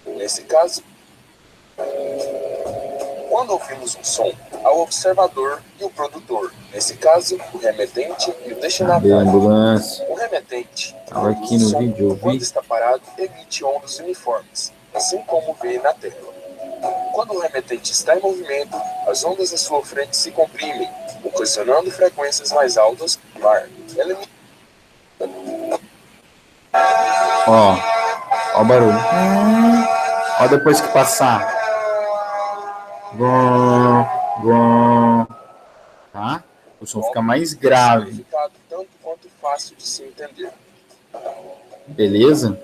Nesse caso, quando ouvimos um som, há o observador e o produtor. Nesse caso, o remetente e o destinatário. Cadê a ambulância? O remetente, estava aqui no vídeo, eu vi. quando está parado, emite ondas uniformes, assim como vê na tela. Quando o remetente está em movimento, as ondas à sua frente se comprimem, ocasionando frequências mais altas no ar. Ó o barulho. Ó depois que passar. Tá? O som fica mais grave. Tanto quanto fácil de se entender. Beleza?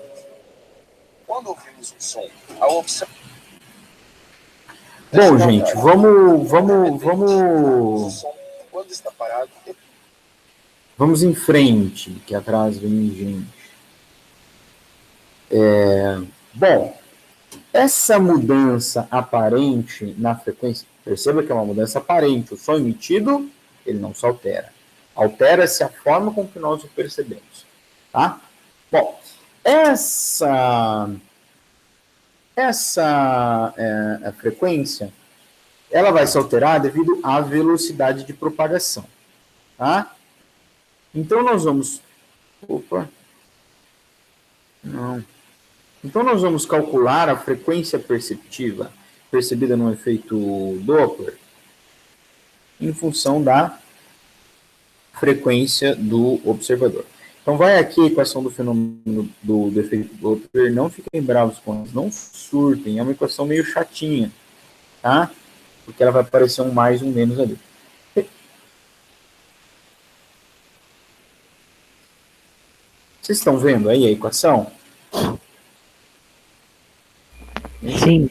Quando ouvimos um som, ao observar... Bom, gente, vamos Quando está parado... Vamos em frente, que atrás vem gente. Bom, essa mudança aparente na frequência, perceba que é uma mudança aparente, o som emitido, ele não se altera. Altera-se a forma com que nós o percebemos. Tá? Bom, essa frequência, ela vai se alterar devido à velocidade de propagação, tá? Então, nós vamos... Opa! Não. Então, nós vamos calcular a frequência percebida no efeito Doppler em função da frequência do observador. Então, vai aqui a equação do fenômeno do efeito Doppler. Não fiquem bravos com elas, não surtem. É uma equação meio chatinha, tá? Porque ela vai aparecer um mais e um menos ali. Vocês estão vendo aí a equação? Sim.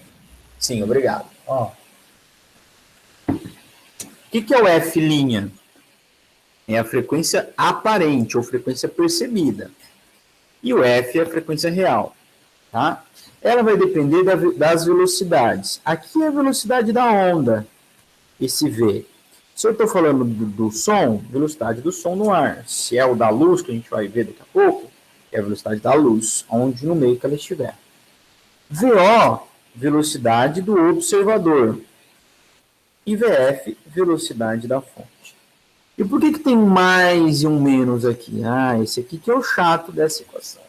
Sim, obrigado. Ó. O que é o F'? É a frequência aparente, ou frequência percebida. E o F é a frequência real. Tá? Ela vai depender das velocidades. Aqui é a velocidade da onda, esse V. Se eu estou falando do som, velocidade do som no ar. Se é o da luz, que a gente vai ver daqui a pouco, é a velocidade da luz, onde no meio que ela estiver. VO, velocidade do observador. E VF, velocidade da fonte. E por que tem um mais e um menos aqui? Ah, esse aqui que é o chato dessa equação.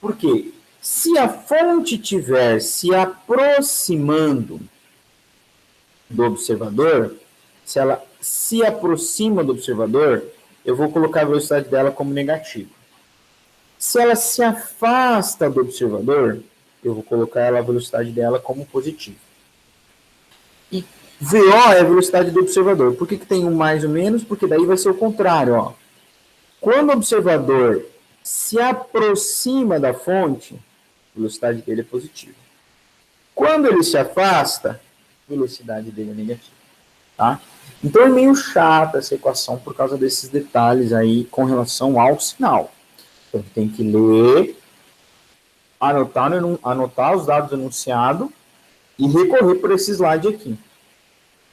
Por quê? Se a fonte estiver se aproximando do observador, se ela se aproxima do observador, eu vou colocar a velocidade dela como negativa. Se ela se afasta do observador, eu vou colocar a velocidade dela como positiva. E VO é a velocidade do observador. Por que tem um mais ou menos? Porque daí vai ser o contrário. Ó. Quando o observador se aproxima da fonte, a velocidade dele é positiva. Quando ele se afasta, a velocidade dele é negativa. Tá? Então é meio chata essa equação por causa desses detalhes aí com relação ao sinal. Então tem que ler, anotar os dados enunciados e recorrer por esse slide aqui.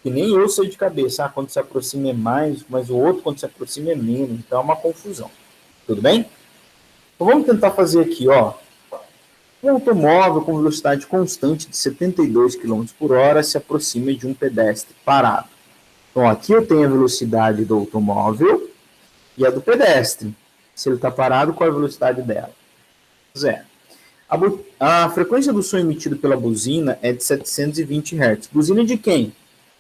Que nem eu sei de cabeça. Quando se aproxima é mais, mas o outro quando se aproxima é menos. Então é uma confusão. Tudo bem? Então vamos tentar fazer aqui, ó. Um automóvel com velocidade constante de 72 km por hora se aproxima de um pedestre parado. Então aqui eu tenho a velocidade do automóvel e a do pedestre. Se ele está parado, qual é a velocidade dela? 0. A frequência do som emitido pela buzina é de 720 Hz. Buzina de quem?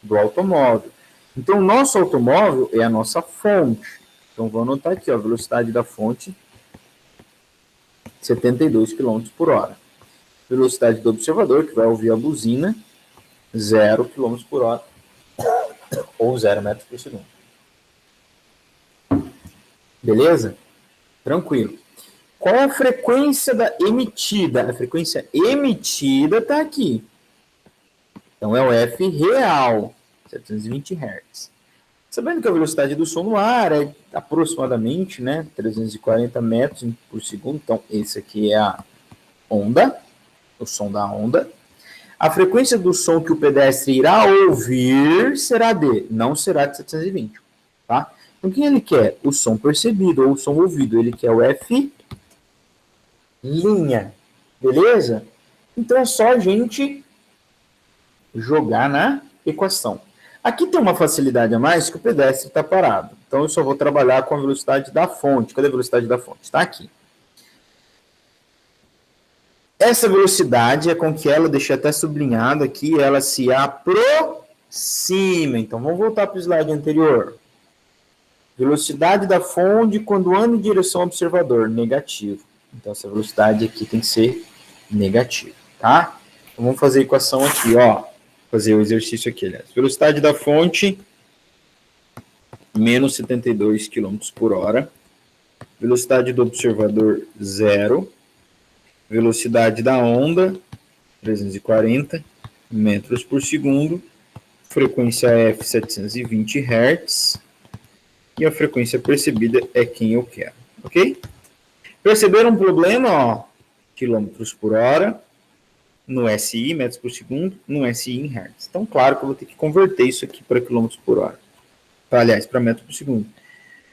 Do automóvel. Então, o nosso automóvel é a nossa fonte. Então, vou anotar aqui, ó, a velocidade da fonte, 72 km por hora. Velocidade do observador, que vai ouvir a buzina, 0 km por hora, ou 0 metros por segundo. Beleza? Tranquilo. Qual é a frequência emitida? A frequência emitida está aqui. Então, é o F real, 720 Hz. Sabendo que a velocidade do som no ar é aproximadamente, né, 340 metros por segundo. Então, esse aqui é a onda, o som da onda. A frequência do som que o pedestre irá ouvir será D, não será de 720. Tá? Então, o que ele quer? O som percebido ou o som ouvido. Ele quer o F'. Beleza? Então, é só a gente jogar na equação. Aqui tem uma facilidade a mais que o pedestre está parado. Então, eu só vou trabalhar com a velocidade da fonte. Cadê a velocidade da fonte? Está aqui. Essa velocidade é com que ela, deixei até sublinhado aqui, ela se aproxima. Então, vamos voltar para o slide anterior. Velocidade da fonte quando anda em direção ao observador, negativo. Então, essa velocidade aqui tem que ser negativa, tá? Então, vamos fazer a equação aqui, ó. Fazer o exercício aqui, aliás. Velocidade da fonte, menos 72 km por hora. Velocidade do observador, 0. Velocidade da onda, 340 metros por segundo. Frequência F, 720 Hz. E a frequência percebida é quem eu quero, ok? Perceberam um problema, ó? Quilômetros por hora. No SI, metros por segundo, no SI em Hertz. Então, claro que eu vou ter que converter isso aqui para quilômetros por hora. Aliás, para metros por segundo.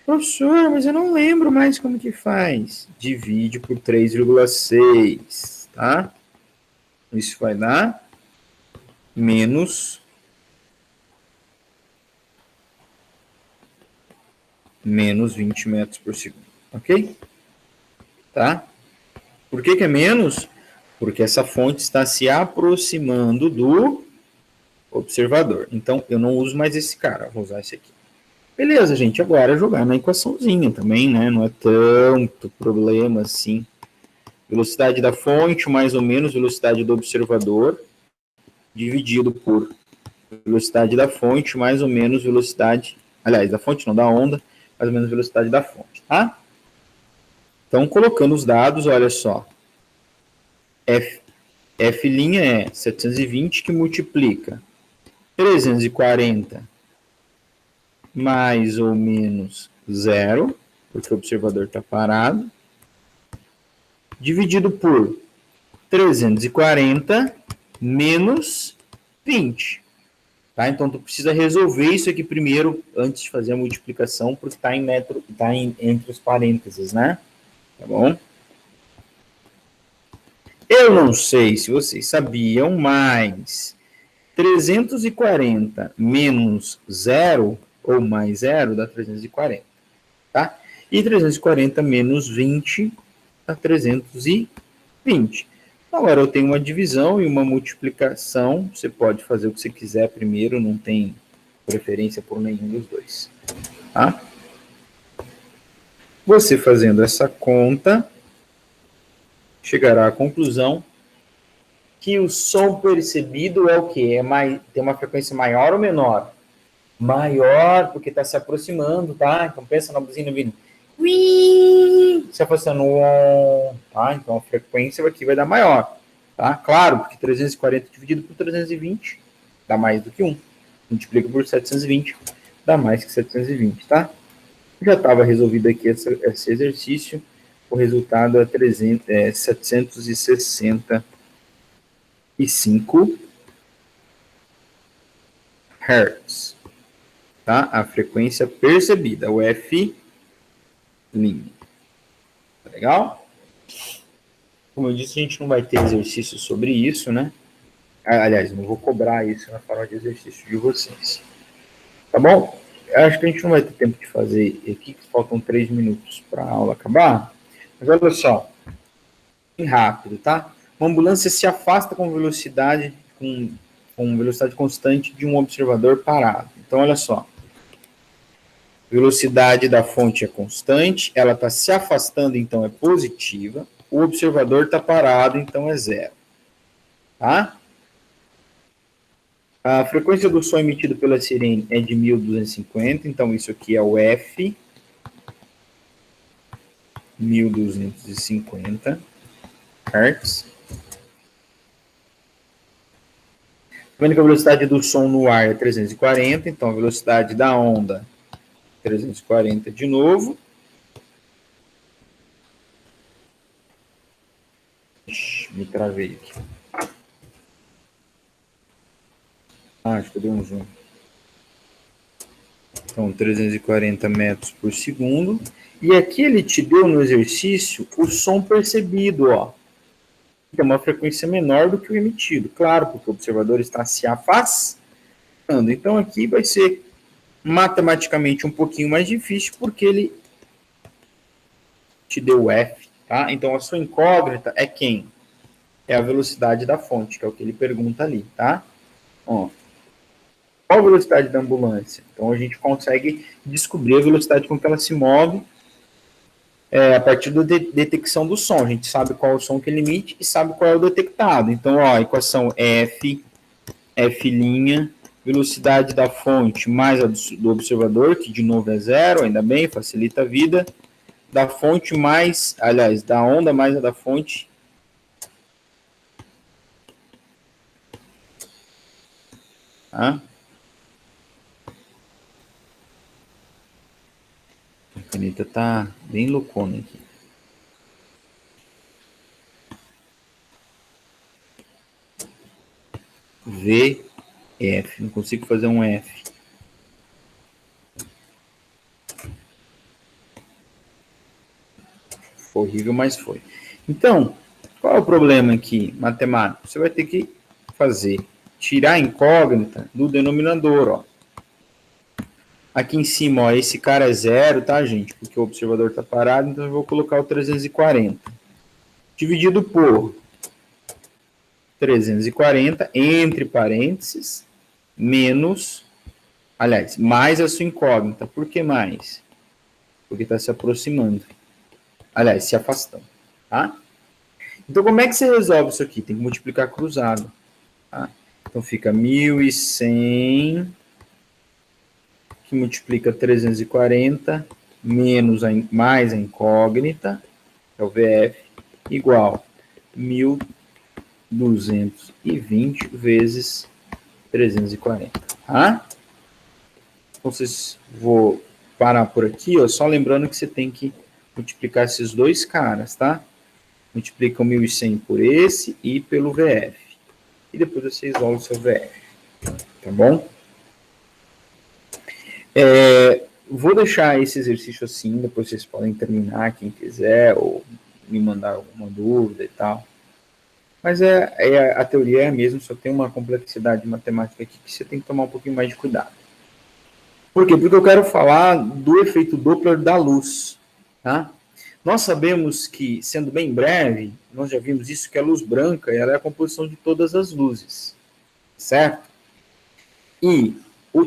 Professor, mas eu não lembro mais como que faz. Divide por 3,6, tá? Isso vai dar menos menos 20 metros por segundo, ok? Tá? Por que é menos? Porque essa fonte está se aproximando do observador. Então, eu não uso mais esse cara, vou usar esse aqui. Beleza, gente, agora é jogar na equaçãozinha também, né? Não é tanto problema assim. Velocidade da fonte mais ou menos velocidade do observador, dividido por velocidade da fonte mais ou menos velocidade, aliás, da fonte não, da onda, mais ou menos velocidade da fonte, tá? Então, colocando os dados, olha só. F' é 720 que multiplica 340 mais ou menos zero, porque o observador está parado, dividido por 340 menos 20. Tá? Então, tu precisa resolver isso aqui primeiro, antes de fazer a multiplicação, porque está em metro, está entre os parênteses, né? Tá bom? Eu não sei se vocês sabiam, mas 340 menos 0, ou mais 0, dá 340, tá? E 340 menos 20 dá 320. Agora eu tenho uma divisão e uma multiplicação, você pode fazer o que você quiser primeiro, não tem preferência por nenhum dos dois, tá? Você fazendo essa conta, chegará à conclusão que o som percebido é o quê? Tem uma frequência maior ou menor? Maior, porque está se aproximando, tá? Então pensa na buzina vindo. Se afastando, tá? Então a frequência aqui vai dar maior, tá? Claro, porque 340 dividido por 320 dá mais do que 1. Multiplica por 720, dá mais que 720, tá? Já estava resolvido aqui esse exercício. O resultado é 765 Hz. Tá? A frequência percebida, o F'. Tá legal? Como eu disse, a gente não vai ter exercício sobre isso, né? Aliás, não vou cobrar isso na forma de exercício de vocês. Tá bom? Eu acho que a gente não vai ter tempo de fazer aqui, que faltam 3 minutos para a aula acabar. Mas olha só, bem rápido, tá? Uma ambulância se afasta com velocidade constante de um observador parado. Então, olha só. Velocidade da fonte é constante, ela está se afastando, então é positiva. O observador está parado, então é zero. Tá? A frequência do som emitido pela sirene é de 1250, então isso aqui é o F. 1250 Hz. Vendo que a velocidade do som no ar é 340, então a velocidade da onda 340 de novo. Me travei aqui. Acho que eu dei um zoom. Então, 340 metros por segundo. E aqui ele te deu no exercício o som percebido, ó. Que é uma frequência menor do que o emitido. Claro, porque o observador está se afastando. Então, aqui vai ser matematicamente um pouquinho mais difícil, porque ele te deu o F, tá? Então, a sua incógnita é quem? É a velocidade da fonte, que é o que ele pergunta ali, tá? Ó, qual a velocidade da ambulância? Então, a gente consegue descobrir a velocidade com que ela se move a partir da detecção do som. A gente sabe qual é o som que ele emite e sabe qual é o detectado. Então, ó, a equação F', velocidade da fonte mais a do observador, que de novo é zero, ainda bem, facilita a vida, da fonte mais, aliás, da onda mais a da fonte, tá? A caneta tá bem loucona aqui. VF, não consigo fazer um F. Foi horrível, mas foi. Então, qual é o problema aqui, matemático? Você vai ter que fazer, tirar a incógnita do denominador, ó. Aqui em cima, ó, esse cara é 0, tá, gente? Porque o observador está parado, então eu vou colocar o 340. Dividido por 340, entre parênteses, menos, aliás, mais a sua incógnita. Por que mais? Porque está se aproximando. Aliás, se afastando, tá? Então, como é que você resolve isso aqui? Tem que multiplicar cruzado, tá? Então, fica 1.100, que multiplica 340, menos mais a incógnita, que é o VF, igual 1.220 vezes 340, tá? Então, vou parar por aqui, ó, só lembrando que você tem que multiplicar esses dois caras, tá? Multiplica o 1.100 por esse e pelo VF. E depois você isola o seu VF, tá bom? Vou deixar esse exercício assim, depois vocês podem terminar, quem quiser, ou me mandar alguma dúvida e tal. Mas a teoria é a mesma, só tem uma complexidade matemática aqui que você tem que tomar um pouquinho mais de cuidado. Por quê? Porque eu quero falar do efeito Doppler da luz, tá? Nós sabemos que, sendo bem breve, nós já vimos isso, que a luz branca ela é a composição de todas as luzes, certo? E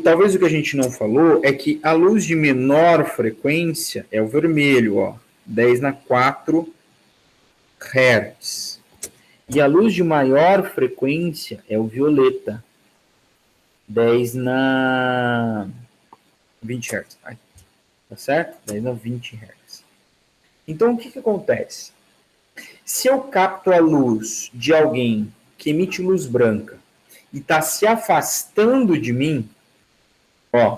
talvez o que a gente não falou é que a luz de menor frequência é o vermelho, ó, 10 na 4 Hz. E a luz de maior frequência é o violeta, 10 na 20 Hz. Tá certo? 10 na 20 Hz. Então, o que acontece? Se eu capto a luz de alguém que emite luz branca e está se afastando de mim, ó,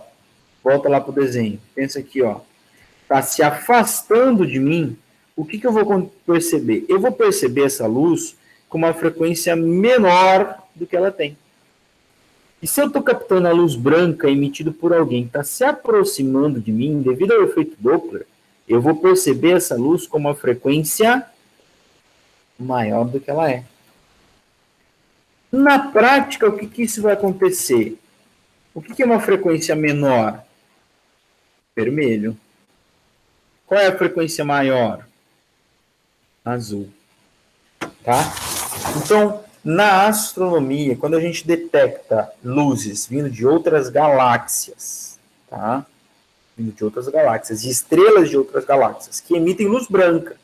volta lá para o desenho, pensa aqui, ó, está se afastando de mim, o que eu vou perceber? Eu vou perceber essa luz com uma frequência menor do que ela tem. E se eu estou captando a luz branca emitida por alguém que está se aproximando de mim, devido ao efeito Doppler, eu vou perceber essa luz com uma frequência maior do que ela é. Na prática, o que isso vai acontecer? O que é uma frequência menor? Vermelho. Qual é a frequência maior? Azul. Tá? Então, na astronomia, quando a gente detecta luzes vindo de outras galáxias, tá? Vindo de outras galáxias, de estrelas de outras galáxias, que emitem luz branca,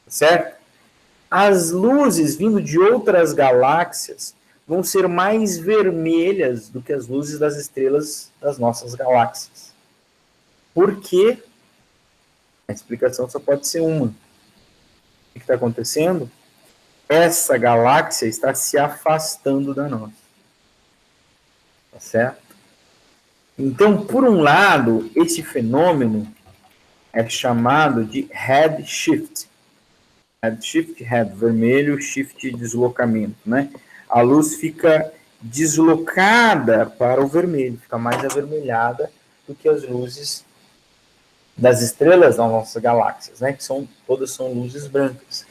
certo? As luzes vindo de outras galáxias vão ser mais vermelhas do que as luzes das estrelas das nossas galáxias. Por quê? A explicação só pode ser uma. O que está acontecendo? Essa galáxia está se afastando da nossa. Tá certo? Então, por um lado, esse fenômeno é chamado de redshift. Redshift, red, vermelho, shift, deslocamento, né? A luz fica deslocada para o vermelho, fica mais avermelhada do que as luzes das estrelas das nossas galáxias, né? Que todas são luzes brancas.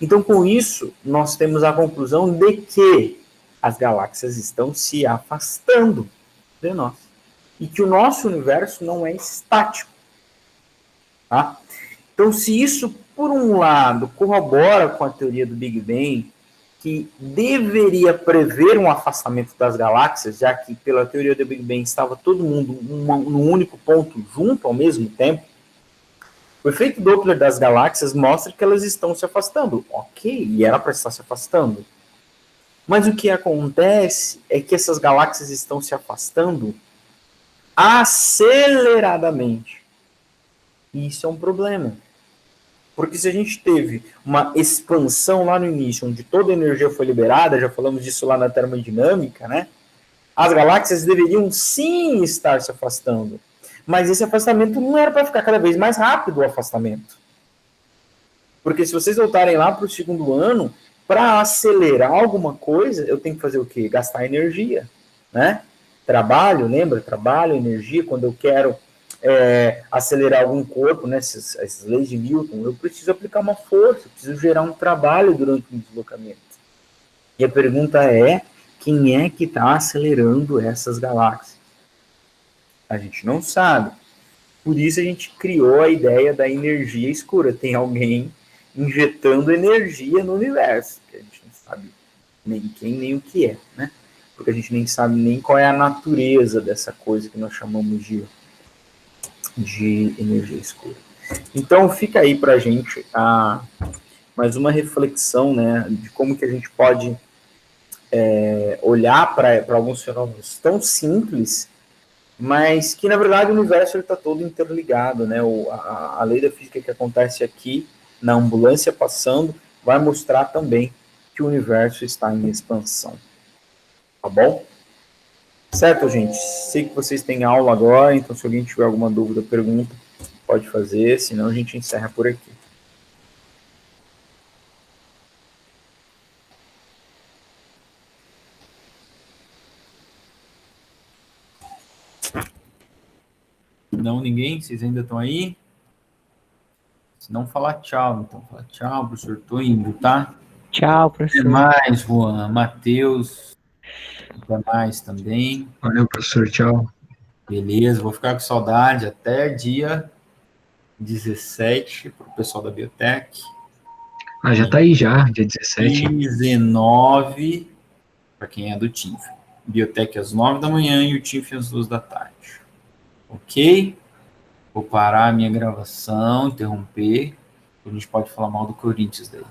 Então, com isso, nós temos a conclusão de que as galáxias estão se afastando de nós. E que o nosso universo não é estático. Tá? Então, se isso, por um lado, corrobora com a teoria do Big Bang, que deveria prever um afastamento das galáxias, já que, pela teoria do Big Bang, estava todo mundo num único ponto junto ao mesmo tempo, o efeito Doppler das galáxias mostra que elas estão se afastando. Ok, e era para estar se afastando. Mas o que acontece é que essas galáxias estão se afastando aceleradamente. E isso é um problema. Porque se a gente teve uma expansão lá no início, onde toda a energia foi liberada, já falamos disso lá na termodinâmica, né? As galáxias deveriam sim estar se afastando. Mas esse afastamento não era para ficar cada vez mais rápido o afastamento. Porque se vocês voltarem lá para o segundo ano, para acelerar alguma coisa, eu tenho que fazer o quê? Gastar energia, né? Trabalho, lembra? Trabalho, energia, quando eu quero acelerar algum corpo, né? Essas leis de Newton, eu preciso aplicar uma força, eu preciso gerar um trabalho durante o deslocamento. E a pergunta é, quem é que está acelerando essas galáxias? A gente não sabe. Por isso a gente criou a ideia da energia escura. Tem alguém injetando energia no universo, que a gente não sabe nem quem, nem o que é, né? Porque a gente nem sabe nem qual é a natureza dessa coisa que nós chamamos de energia escura. Então fica aí para a gente mais uma reflexão, né, de como que a gente pode olhar para alguns fenômenos tão simples, mas que na verdade o universo está todo interligado, né? A lei da física que acontece aqui na ambulância passando vai mostrar também que o universo está em expansão. Tá bom? Certo, gente? Sei que vocês têm aula agora, então se alguém tiver alguma dúvida, pergunta, pode fazer, senão a gente encerra por aqui. Não, ninguém? Vocês ainda estão aí? Se não, falar tchau. Então, falar tchau, professor. Estou indo, tá? Tchau, professor. Até mais, Juan. Matheus. Até mais também. Valeu, professor. Tchau. Beleza, vou ficar com saudade até dia 17 para o pessoal da Biotech. Já tá aí já, dia 17. 19 para quem é do TINF. Biotech às 9 da manhã e o TINF às 2 da tarde. Ok? Vou parar a minha gravação, interromper. A gente pode falar mal do Corinthians daí.